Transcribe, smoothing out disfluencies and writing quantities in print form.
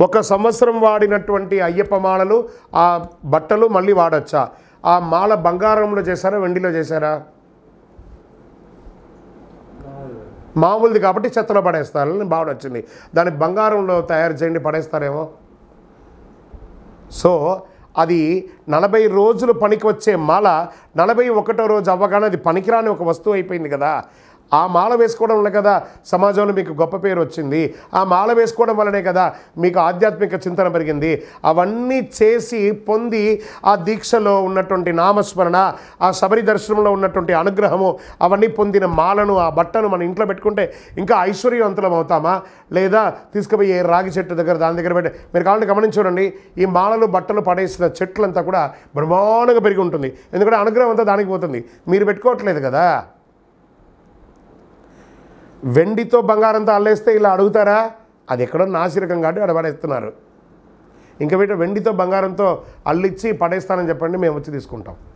ఒక సంవత్సరం వాడినటువంటి అయ్యప్ప మాలలు ఆ బట్టలు మళ్ళీ వాడచ్చా? ఆ మాల బంగారంలో చేశారా, వెండిలో చేశారా? మామూలుది కాబట్టి చెత్తలో పడేస్తారు. బాగా వచ్చింది, దాన్ని బంగారంలో తయారు చేయండి, పడేస్తారేమో. సో అది 40 రోజులు పనికి వచ్చే మాల 41వ రోజు అవ్వగానే అది పనికిరాని ఒక వస్తువు అయిపోయింది కదా. ఆ మాల వేసుకోవడం వల్ల కదా సమాజంలో మీకు గొప్ప పేరు వచ్చింది. ఆ మాల వేసుకోవడం వల్లనే కదా మీకు ఆధ్యాత్మిక చింతన పెరిగింది. అవన్నీ చేసి పొంది ఆ దీక్షలో ఉన్నటువంటి నామస్మరణ, ఆ శబరి దర్శనంలో ఉన్నటువంటి అనుగ్రహము, అవన్నీ పొందిన మాలను, ఆ బట్టను మన ఇంట్లో పెట్టుకుంటే ఇంకా ఐశ్వర్యవంతులం అవుతామా? లేదా తీసుకుపోయి రాగి చెట్టు దగ్గర దాని దగ్గర పెట్టి, మీరు కావాలంటే గమనించి చూడండి, ఈ మాలలు బట్టలు పడేసిన చెట్లంతా కూడా బ్రహ్మాండంగా పెరిగి ఉంటుంది. ఎందుకంటే అనుగ్రహం అంతా దానికి పోతుంది, మీరు పెట్టుకోవట్లేదు కదా. వెండితో బంగారంతో అల్లేస్తే ఇలా అడుగుతారా? అది ఎక్కడో నాసిరకం కాబట్టి అక్కడ పడేస్తున్నారు. ఇంకా వీటి వెండితో బంగారంతో అల్లిచ్చి పడేస్తానని చెప్పండి, మేము వచ్చి తీసుకుంటాం.